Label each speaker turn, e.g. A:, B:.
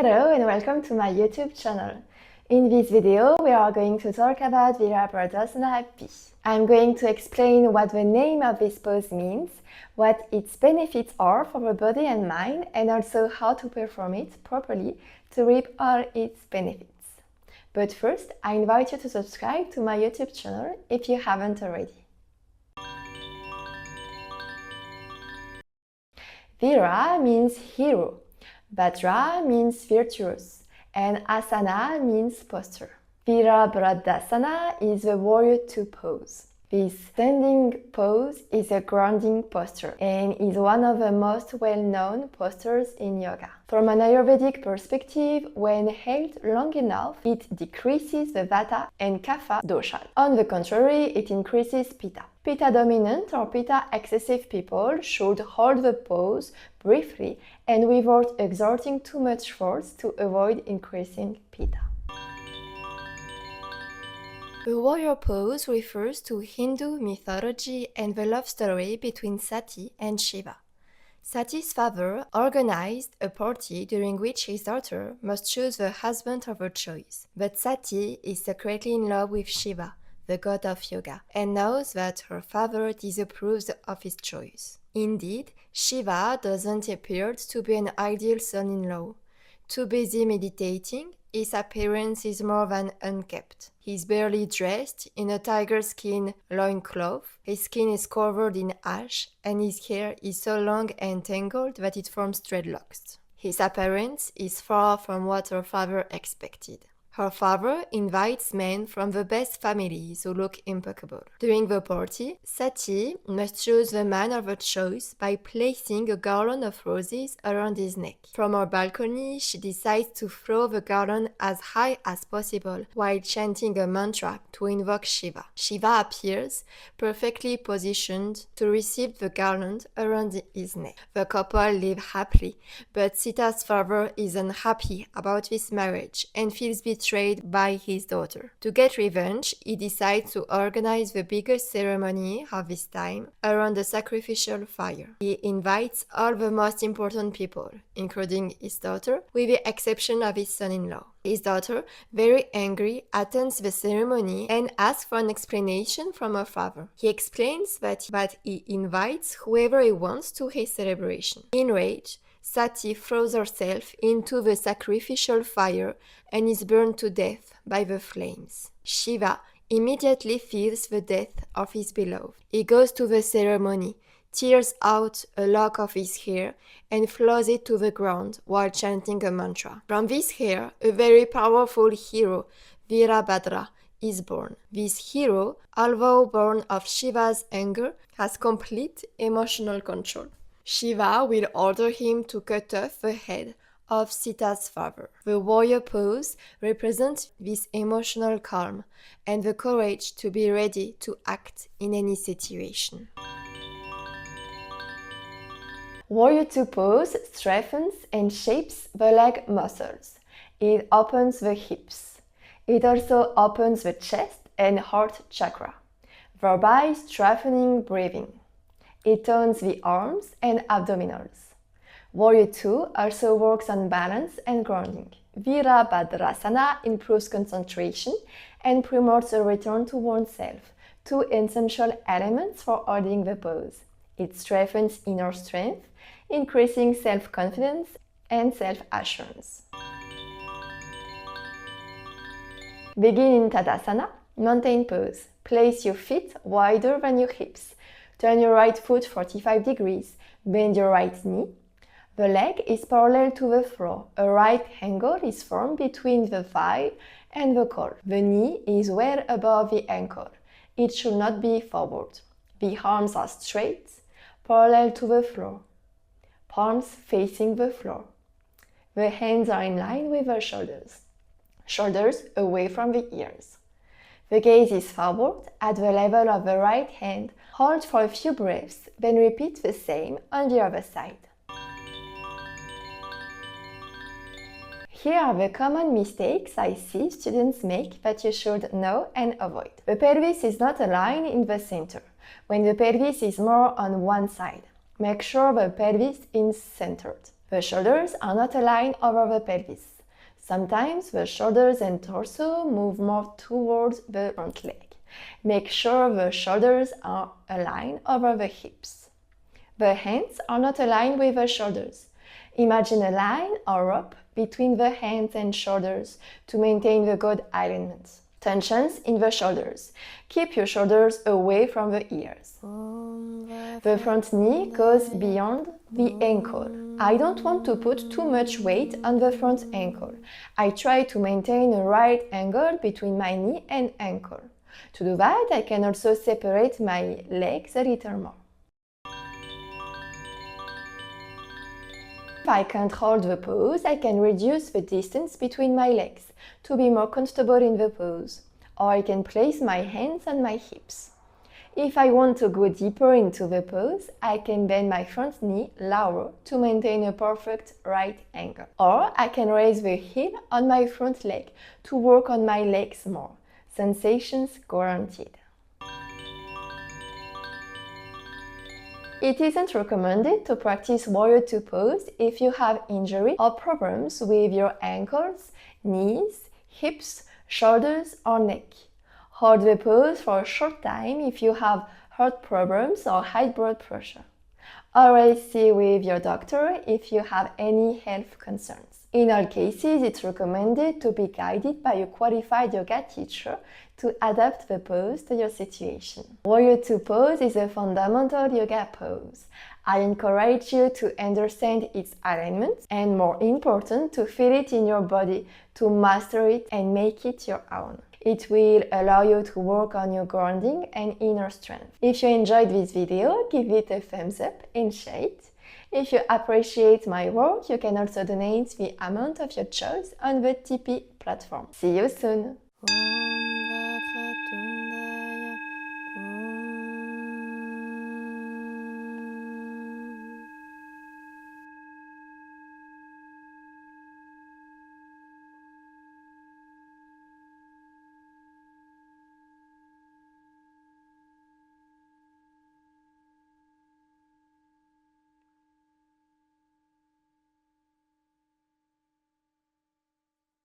A: Hello and welcome to my YouTube channel. In this video, we are going to talk about Virabhadrasana P. I'm going to explain what the name of this pose means, what its benefits are for the body and mind, and also how to perform it properly to reap all its benefits. But first, I invite you to subscribe to my YouTube channel if you haven't already. Vira means hero. Bhadra means virtuous, and asana means posture. Virabhadrasana is the warrior two pose. This standing pose is a grounding posture and is one of the most well-known postures in yoga. From an Ayurvedic perspective, when held long enough, it decreases the Vata and Kapha doshas. On the contrary, it increases Pitta. Pitta-dominant or Pitta-excessive people should hold the pose briefly and without exerting too much force to avoid increasing Pitta. The warrior pose refers to Hindu mythology and the love story between Sati and Shiva. Sati's father organized a party during which his daughter must choose the husband of her choice. But Sati is secretly in love with Shiva, the god of yoga, and knows that her father disapproves of his choice. Indeed, Shiva doesn't appear to be an ideal son-in-law. Too busy meditating, his appearance is more than unkempt. He's barely dressed in a tiger skin loincloth, his skin is covered in ash, and his hair is so long and tangled that it forms dreadlocks. His appearance is far from what her father expected. Her father invites men from the best families who look impeccable. During the party, Sati must choose the man of her choice by placing a garland of roses around his neck. From her balcony, she decides to throw the garland as high as possible while chanting a mantra to invoke Shiva. Shiva appears, perfectly positioned to receive the garland around his neck. The couple live happily, but Sita's father is unhappy about this marriage and feels betrayed by his daughter. To get revenge, he decides to organize the biggest ceremony of his time around a sacrificial fire. He invites all the most important people, including his daughter, with the exception of his son-in-law. His daughter, very angry, attends the ceremony and asks for an explanation from her father. He explains that he invites whoever he wants to his celebration. Enraged, Sati throws herself into the sacrificial fire and is burned to death by the flames. Shiva immediately feels the death of his beloved. He goes to the ceremony, tears out a lock of his hair and flows it to the ground while chanting a mantra. From this hair, a very powerful hero, Virabhadra, is born. This hero, although born of Shiva's anger, has complete emotional control. Shiva will order him to cut off the head of Sita's father. The warrior pose represents this emotional calm and the courage to be ready to act in any situation. Warrior two pose strengthens and shapes the leg muscles. It opens the hips. It also opens the chest and heart chakra, thereby strengthening breathing. It tones the arms and abdominals. Warrior 2 also works on balance and grounding. Virabhadrasana improves concentration and promotes a return to oneself, two essential elements for holding the pose. It strengthens inner strength, increasing self-confidence and self-assurance. Begin in Tadasana, mountain pose. Place your feet wider than your hips. Turn your right foot 45 degrees. Bend your right knee. The leg is parallel to the floor. A right angle is formed between the thigh and the core. The knee is well above the ankle. It should not be forward. The arms are straight, parallel to the floor. Palms facing the floor. The hands are in line with the shoulders. Shoulders away from the ears. The gaze is forward at the level of the right hand. Hold for a few breaths, then repeat the same on the other side. Here are the common mistakes I see students make that you should know and avoid. The pelvis is not aligned in the center, when the pelvis is more on one side. Make sure the pelvis is centered. The shoulders are not aligned over the pelvis. Sometimes the shoulders and torso move more towards the front leg. Make sure the shoulders are aligned over the hips. The hands are not aligned with the shoulders. Imagine a line or rope between the hands and shoulders to maintain the good alignment. Tensions in the shoulders. Keep your shoulders away from the ears. The front knee goes beyond the ankle. I don't want to put too much weight on the front ankle. I try to maintain a right angle between my knee and ankle. To do that, I can also separate my legs a little more. If I can't hold the pose, I can reduce the distance between my legs to be more comfortable in the pose, or I can place my hands on my hips. If I want to go deeper into the pose, I can bend my front knee lower to maintain a perfect right angle. Or I can raise the heel on my front leg to work on my legs more. Sensations guaranteed. It isn't recommended to practice Warrior Two pose if you have injury or problems with your ankles, knees, hips, shoulders, or neck. Hold the pose for a short time if you have heart problems or high blood pressure. Always see with your doctor if you have any health concerns. In all cases, it's recommended to be guided by a qualified yoga teacher to adapt the pose to your situation. Warrior Two pose is a fundamental yoga pose. I encourage you to understand its alignment and, more important, to feel it in your body, to master it and make it your own. It will allow you to work on your grounding and inner strength. If you enjoyed this video, give it a thumbs up and share it. If you appreciate my work, you can also donate the amount of your choice on the Tipeee platform. See you soon!